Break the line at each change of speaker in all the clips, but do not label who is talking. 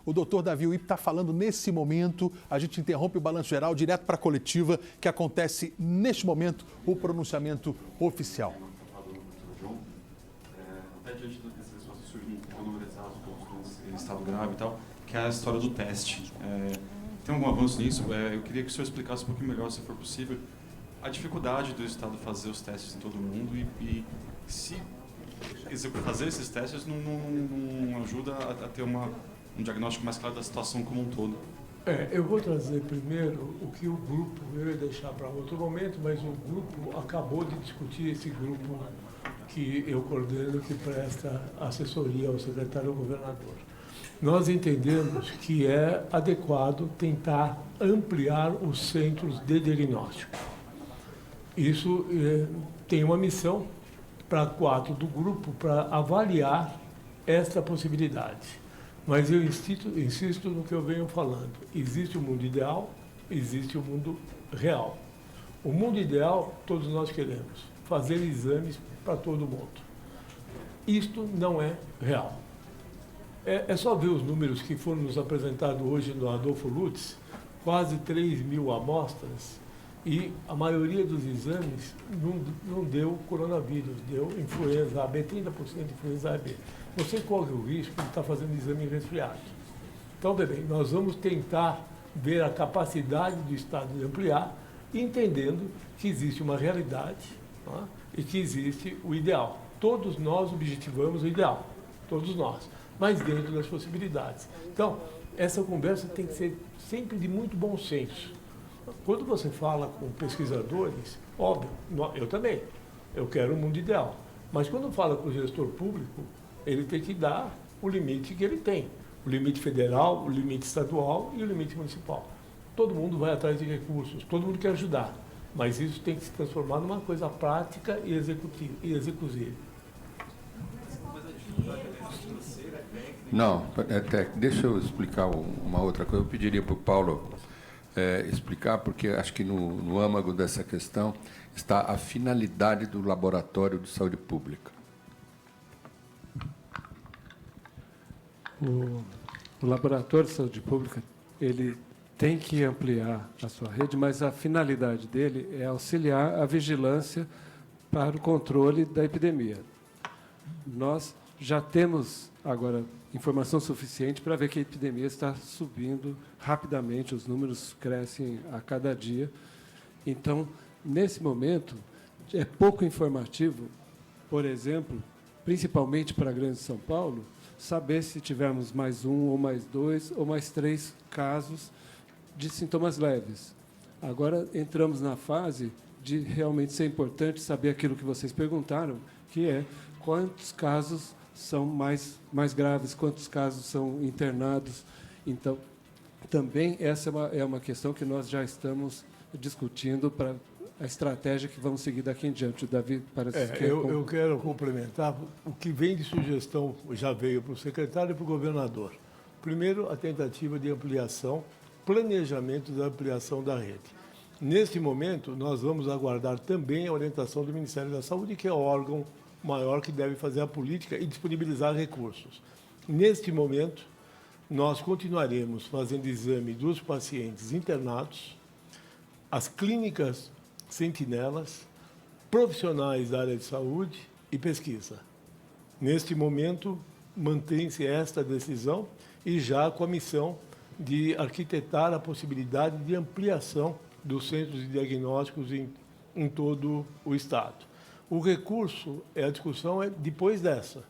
O doutor Davi Uip está falando nesse momento. A gente interrompe o Balanço Geral direto para a coletiva, que acontece neste momento, o pronunciamento oficial.
Até diante desse raciocínio em estado grave e tal, que é a história do teste. Tem algum avanço nisso? Eu queria que o senhor explicasse um pouquinho melhor, se for possível, a dificuldade do Estado fazer os testes em todo mundo e se fazer esses testes não ajuda a ter um diagnóstico mais claro da situação como um todo.
Eu vou trazer primeiro o que o grupo, eu ia deixar para outro momento, mas o grupo acabou de discutir, esse grupo que eu coordeno, que presta assessoria ao secretário-governador. Nós entendemos que é adequado tentar ampliar os centros de diagnóstico. Isso tem uma missão para 4 do grupo para avaliar esta possibilidade. Mas eu insisto no que eu venho falando. Existe o mundo ideal, existe o mundo real. O mundo ideal, todos nós queremos, fazer exames para todo mundo. Isto não é real. É só ver os números que foram nos apresentados hoje no Adolfo Lutz, quase 3.000 amostras, e a maioria dos exames não deu coronavírus, deu influenza AB, 30% de influenza AB. Você corre o risco de estar fazendo exame resfriado. Então, bem, nós vamos tentar ver a capacidade do Estado de ampliar, entendendo que existe uma realidade, tá? E que existe o ideal. Todos nós objetivamos o ideal, todos nós, mas dentro das possibilidades. Então, essa conversa tem que ser sempre de muito bom senso. Quando você fala com pesquisadores, óbvio, eu também, eu quero um mundo ideal. Mas quando fala com o gestor público, ele tem que dar o limite que ele tem. O limite federal, o limite estadual e o limite municipal. Todo mundo vai atrás de recursos, todo mundo quer ajudar. Mas isso tem que se transformar numa coisa prática e executiva.
Não, deixa eu explicar uma outra coisa. Eu pediria para o Paulo explicar, porque acho que no âmago dessa questão está a finalidade do Laboratório de Saúde Pública.
O Laboratório de Saúde Pública, ele tem que ampliar a sua rede, mas a finalidade dele é auxiliar a vigilância para o controle da epidemia. Nós já temos agora informação suficiente para ver que a epidemia está subindo rapidamente, os números crescem a cada dia. Então, nesse momento, é pouco informativo, por exemplo, principalmente para a Grande São Paulo, saber se tivermos mais 1, ou mais 2, ou mais 3 casos de sintomas leves. Agora entramos na fase de realmente ser importante saber aquilo que vocês perguntaram, que é quantos casos são mais graves, quantos casos são internados. Então, também essa é uma questão que nós já estamos discutindo para a estratégia que vamos seguir daqui em diante. O Davi parece que
eu quero complementar. O que vem de sugestão já veio para o secretário e para o governador. Primeiro, a tentativa de ampliação, planejamento da ampliação da rede. Neste momento, nós vamos aguardar também a orientação do Ministério da Saúde, que é o órgão maior que deve fazer a política e disponibilizar recursos. Neste momento, nós continuaremos fazendo exame dos pacientes internados, as clínicas sentinelas, profissionais da área de saúde e pesquisa. Neste momento, mantém-se esta decisão e já com a missão de arquitetar a possibilidade de ampliação dos centros de diagnósticos em todo o Estado. O recurso, a discussão é depois dessa.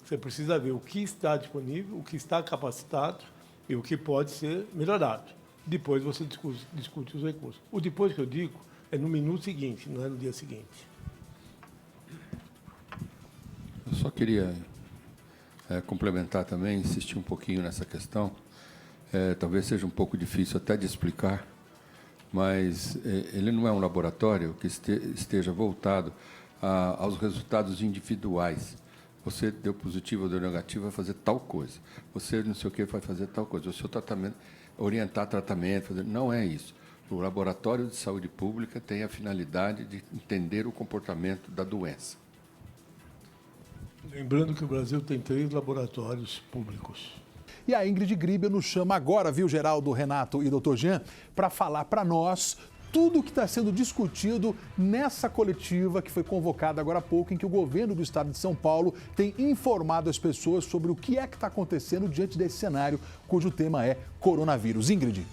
Você precisa ver o que está disponível, o que está capacitado e o que pode ser melhorado. Depois você discute os recursos. O depois que eu digo é no minuto seguinte, não é no dia seguinte.
Eu só queria complementar também, insistir um pouquinho nessa questão. Talvez seja um pouco difícil até de explicar, mas ele não é um laboratório que esteja voltado aos resultados individuais. Você deu positivo ou deu negativo, vai fazer tal coisa. Você não sei o que vai fazer tal coisa. O seu tratamento, orientar tratamento, não é isso. O Laboratório de Saúde Pública tem a finalidade de entender o comportamento da doença.
Lembrando que o Brasil tem 3 laboratórios públicos.
E a Ingrid Gribel nos chama agora, viu, Geraldo, Renato e Dr. Jean, para falar para nós tudo o que está sendo discutido nessa coletiva que foi convocada agora há pouco, em que o governo do estado de São Paulo tem informado as pessoas sobre o que é que está acontecendo diante desse cenário, cujo tema é coronavírus. Ingrid.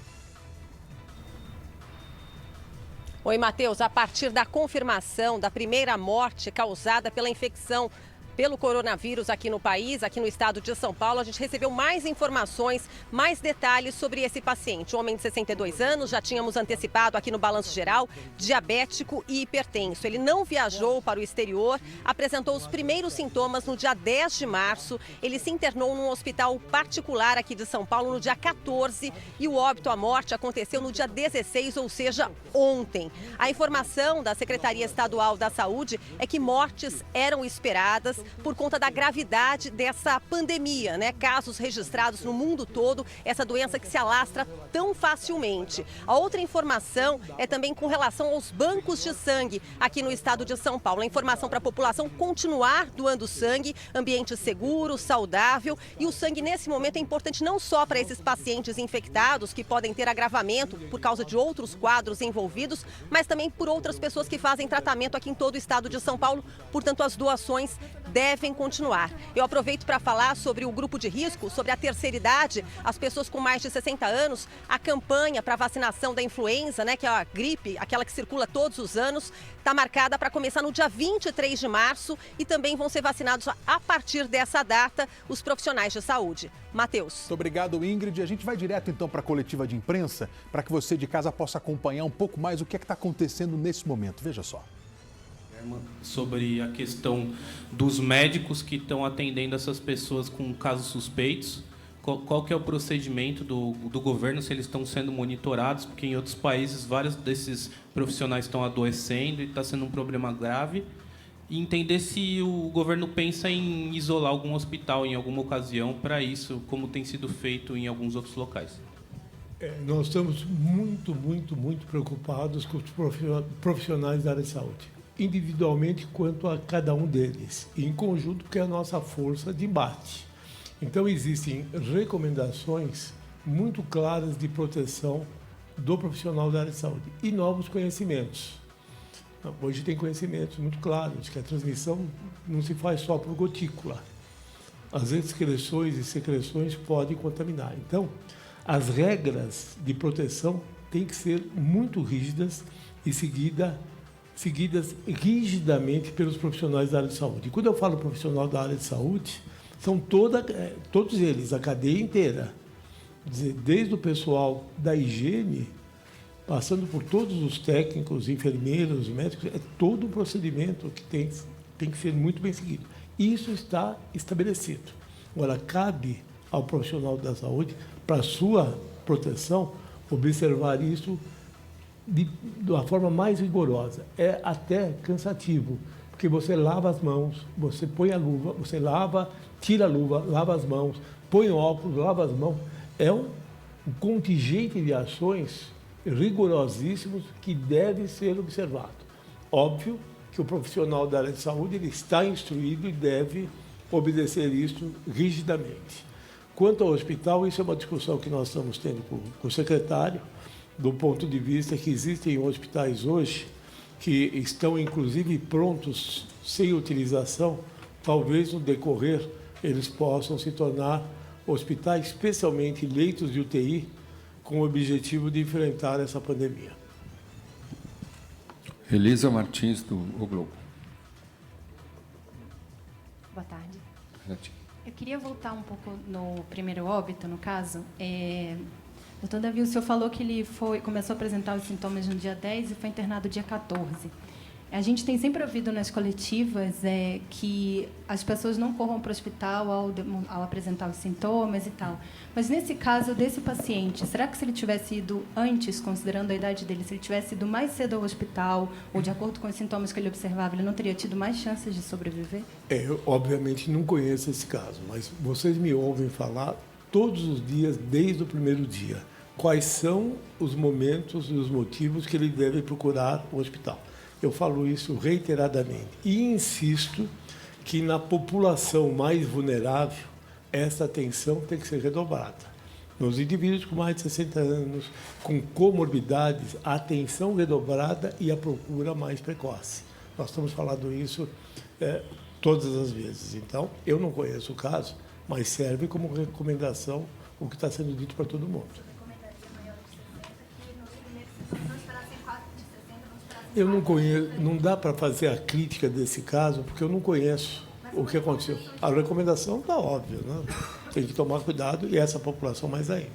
Oi, Matheus. A partir da confirmação da primeira morte causada pela infecção pelo coronavírus aqui no país, aqui no estado de São Paulo, a gente recebeu mais informações, mais detalhes sobre esse paciente. Um homem de 62 anos, já tínhamos antecipado aqui no Balanço Geral, diabético e hipertenso. Ele não viajou para o exterior, apresentou os primeiros sintomas no dia 10 de março. Ele se internou num hospital particular aqui de São Paulo no dia 14 e o óbito, a morte, aconteceu no dia 16, ou seja, ontem. A informação da Secretaria Estadual da Saúde é que mortes eram esperadas por conta da gravidade dessa pandemia, né? Casos registrados no mundo todo, essa doença que se alastra tão facilmente. A outra informação é também com relação aos bancos de sangue aqui no estado de São Paulo. A informação para a população continuar doando sangue, ambiente seguro, saudável. E o sangue, nesse momento, é importante não só para esses pacientes infectados, que podem ter agravamento por causa de outros quadros envolvidos, mas também por outras pessoas que fazem tratamento aqui em todo o estado de São Paulo. Portanto, as doações devem continuar. Eu aproveito para falar sobre o grupo de risco, sobre a terceira idade, as pessoas com mais de 60 anos. A campanha para vacinação da influenza, né, que é a gripe, aquela que circula todos os anos, está marcada para começar no dia 23 de março e também vão ser vacinados a partir dessa data os profissionais de saúde. Matheus.
Muito obrigado, Ingrid. A gente vai direto então para a coletiva de imprensa para que você de casa possa acompanhar um pouco mais o que é que está acontecendo nesse momento. Veja só.
Sobre a questão dos médicos que estão atendendo essas pessoas com casos suspeitos, qual que é o procedimento do governo, se eles estão sendo monitorados, porque em outros países vários desses profissionais estão adoecendo e está sendo um problema grave, e entender se o governo pensa em isolar algum hospital em alguma ocasião para isso, como tem sido feito em alguns outros locais.
Nós estamos muito preocupados com os profissionais da área de saúde, individualmente quanto a cada um deles, e em conjunto, porque é a nossa força de embate. Então, existem recomendações muito claras de proteção do profissional da área de saúde e novos conhecimentos. Hoje tem conhecimentos muito claros que a transmissão não se faz só por gotícula. As excreções e secreções podem contaminar. Então, as regras de proteção têm que ser muito rígidas e seguidas rigidamente pelos profissionais da área de saúde. E quando eu falo profissional da área de saúde, são todos eles, a cadeia inteira, desde o pessoal da higiene, passando por todos os técnicos, enfermeiros, médicos, é todo um procedimento que tem que ser muito bem seguido. Isso está estabelecido. Agora, cabe ao profissional da saúde, para sua proteção, observar isso de uma forma mais rigorosa. É até cansativo, porque você lava as mãos, você põe a luva, você lava, tira a luva, lava as mãos, põe o óculos, lava as mãos. É um contingente de ações rigorosíssimos que deve ser observado. Óbvio que o profissional da área de saúde ele está instruído e deve obedecer isso rigidamente. Quanto ao hospital, isso é uma discussão que nós estamos tendo com o secretário, do ponto de vista que existem hospitais hoje que estão, inclusive, prontos, sem utilização. Talvez, no decorrer, eles possam se tornar hospitais, especialmente leitos de UTI, com o objetivo de enfrentar essa pandemia.
Elisa Martins, do O Globo.
Boa tarde. Eu queria voltar um pouco no primeiro óbito, no caso. Doutor Davi, o senhor falou que ele começou a apresentar os sintomas no dia 10 e foi internado dia 14. A gente tem sempre ouvido nas coletivas que as pessoas não corram para o hospital ao apresentar os sintomas e tal. Mas, nesse caso desse paciente, será que se ele tivesse ido antes, considerando a idade dele, se ele tivesse ido mais cedo ao hospital, ou de acordo com os sintomas que ele observava, ele não teria tido mais chances de sobreviver?
Eu, obviamente, não conheço esse caso, mas vocês me ouvem falar todos os dias, desde o primeiro dia, quais são os momentos e os motivos que ele deve procurar o hospital. Eu falo isso reiteradamente e insisto que na população mais vulnerável essa atenção tem que ser redobrada. Nos indivíduos com mais de 60 anos, com comorbidades, a atenção redobrada e a procura mais precoce. Nós estamos falando isso todas as vezes. Então, eu não conheço o caso, mas serve como recomendação o que está sendo dito para todo mundo. Eu não conheço, não dá para fazer a crítica desse caso, porque eu não conheço o que aconteceu. A recomendação está óbvia, né? Tem que tomar cuidado, e essa população mais ainda.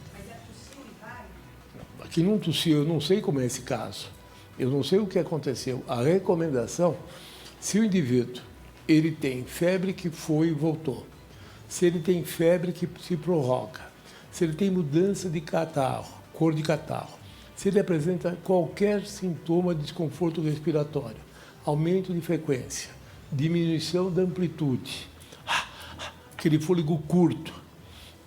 Aqui não tossiu, eu não sei como é esse caso. Eu não sei o que aconteceu. A recomendação, se o indivíduo ele tem febre que foi e voltou, se ele tem febre que se prorroga, se ele tem mudança de catarro, cor de catarro, se ele apresenta qualquer sintoma de desconforto respiratório, aumento de frequência, diminuição da amplitude, aquele fôlego curto,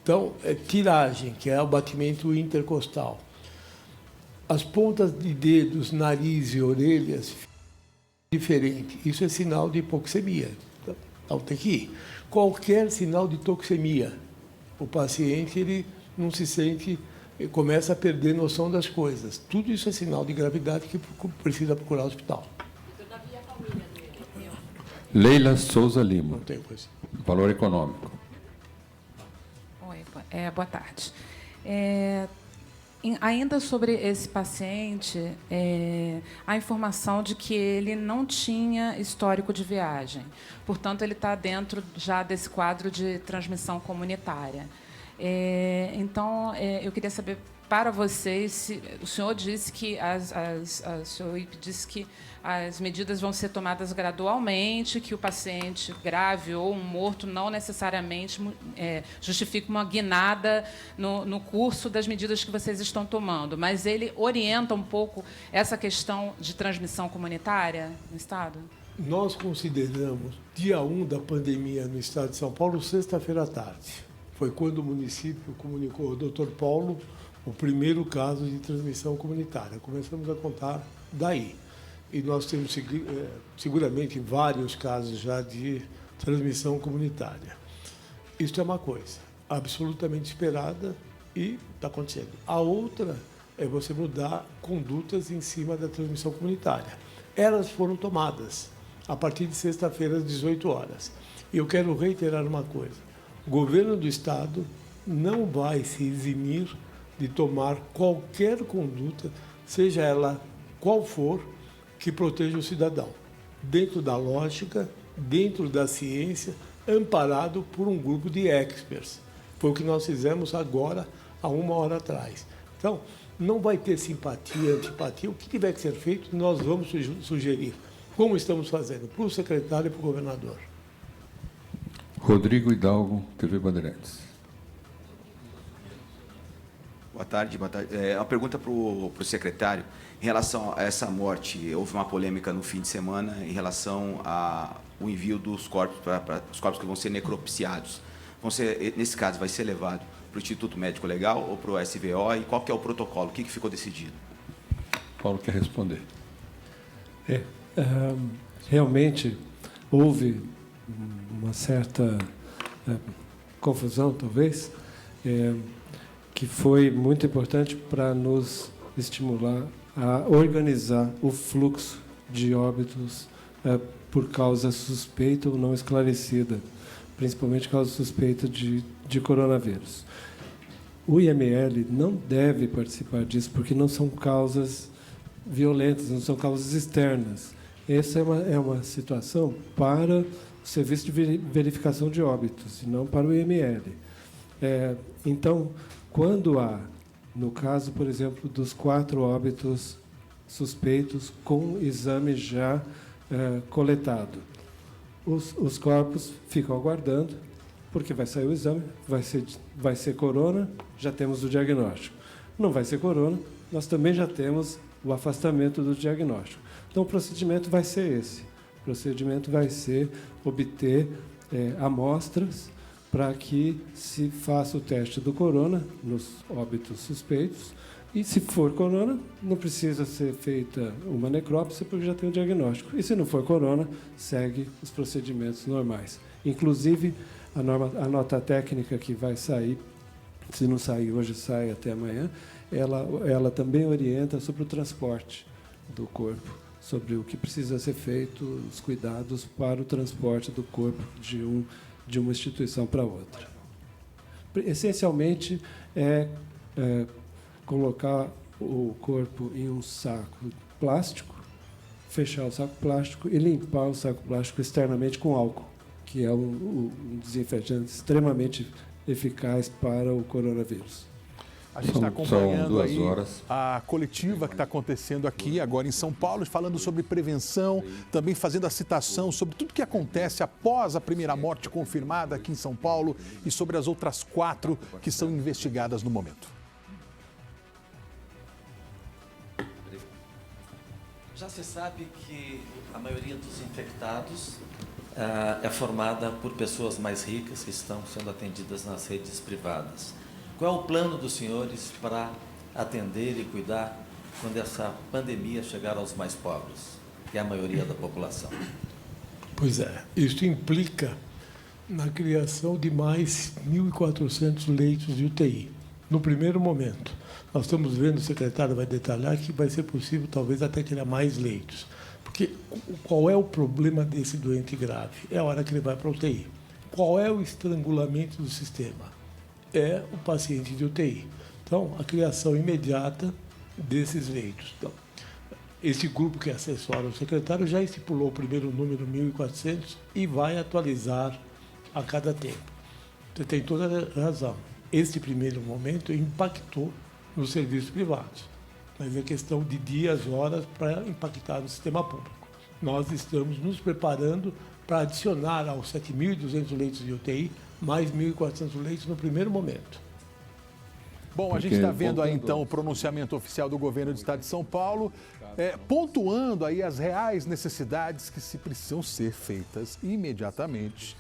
então, tiragem, que é o batimento intercostal, as pontas de dedos, nariz e orelhas diferente, isso é sinal de hipoxemia. Então tem que ir. Qualquer sinal de toxemia, o paciente ele não se sente, começa a perder noção das coisas. Tudo isso é sinal de gravidade que precisa procurar o hospital.
Leila Souza Lima.
Não tem coisa.
Valor econômico.
Oi, boa tarde. Ainda sobre esse paciente, a informação de que ele não tinha histórico de viagem. Portanto, ele está dentro já desse quadro de transmissão comunitária. Então, eu queria saber para vocês, se o senhor disse que o senhor disse que as medidas vão ser tomadas gradualmente, que o paciente grave ou um morto não necessariamente justifica uma guinada no curso das medidas que vocês estão tomando, mas ele orienta um pouco essa questão de transmissão comunitária no Estado?
Nós consideramos dia 1 da pandemia no Estado de São Paulo, sexta-feira à tarde. Foi quando o município comunicou ao Dr. Paulo o primeiro caso de transmissão comunitária. Começamos a contar daí. E nós temos seguramente vários casos já de transmissão comunitária. Isso é uma coisa absolutamente esperada e está acontecendo. A outra é você mudar condutas em cima da transmissão comunitária. Elas foram tomadas a partir de sexta-feira, às 18 horas. E eu quero reiterar uma coisa. O governo do Estado não vai se eximir de tomar qualquer conduta, seja ela qual for, que proteja o cidadão, dentro da lógica, dentro da ciência, amparado por um grupo de experts. Foi o que nós fizemos agora, há 1 hora atrás. Então, não vai ter simpatia, antipatia. O que tiver que ser feito, nós vamos sugerir, como estamos fazendo, para o secretário e para o governador.
Rodrigo Hidalgo, TV Bandeirantes.
Boa tarde. Uma pergunta para o secretário. Em relação a essa morte, houve uma polêmica no fim de semana em relação ao envio dos corpos, para os corpos que vão ser necropsiados. Nesse caso, vai ser levado para o Instituto Médico Legal ou para o SVO? E qual que é o protocolo? O que ficou decidido?
Paulo quer responder.
Realmente, houve uma certa confusão, talvez, que foi muito importante para nos estimular a organizar o fluxo de óbitos por causa suspeita ou não esclarecida, principalmente causa suspeita de coronavírus. O IML não deve participar disso, porque não são causas violentas, não são causas externas. Essa é uma situação para o Serviço de Verificação de Óbitos, e não para o IML. Então, quando há, no caso, por exemplo, dos 4 óbitos suspeitos com exame já coletado, os corpos ficam aguardando, porque vai sair o exame, vai ser corona, já temos o diagnóstico. Não vai ser corona, nós também já temos o afastamento do diagnóstico. Então, o procedimento vai ser esse. O procedimento vai ser obter amostras para que se faça o teste do corona nos óbitos suspeitos. E, se for corona, não precisa ser feita uma necrópsia, porque já tem o diagnóstico. E, se não for corona, segue os procedimentos normais. Inclusive, A nota técnica que vai sair, se não sair hoje, sai até amanhã, ela também orienta sobre o transporte do corpo, sobre o que precisa ser feito, os cuidados para o transporte do corpo de uma instituição para outra. Essencialmente, colocar o corpo em um saco plástico, fechar o saco plástico e limpar o saco plástico externamente com álcool, que é um desinfetante extremamente eficaz para o coronavírus.
A gente está acompanhando aí
horas.
a coletiva que está acontecendo aqui agora em São Paulo, falando sobre prevenção, também fazendo a citação sobre tudo que acontece após a primeira morte confirmada aqui em São Paulo e sobre as outras 4 que são investigadas no momento.
Já se sabe que a maioria dos infectados é formada por pessoas mais ricas que estão sendo atendidas nas redes privadas. Qual é o plano dos senhores para atender e cuidar quando essa pandemia chegar aos mais pobres, que é a maioria da população?
Pois é, isso implica na criação de mais 1.400 leitos de UTI, no primeiro momento. Nós estamos vendo, o secretário vai detalhar, que vai ser possível talvez até criar mais leitos. Porque qual é o problema desse doente grave? É a hora que ele vai para a UTI. Qual é o estrangulamento do sistema? É o paciente de UTI. Então, a criação imediata desses leitos. Então, esse grupo que assessora o secretário já estipulou o primeiro número 1.400 e vai atualizar a cada tempo. Você tem toda a razão. Este primeiro momento impactou nos serviços privados, mas é questão de dias, horas para impactar no sistema público. Nós estamos nos preparando para adicionar aos 7.200 leitos de UTI mais 1.400 leitos no primeiro momento.
Bom, a gente está vendo aí então o pronunciamento oficial do governo do estado de São Paulo, pontuando aí as reais necessidades que se precisam ser feitas imediatamente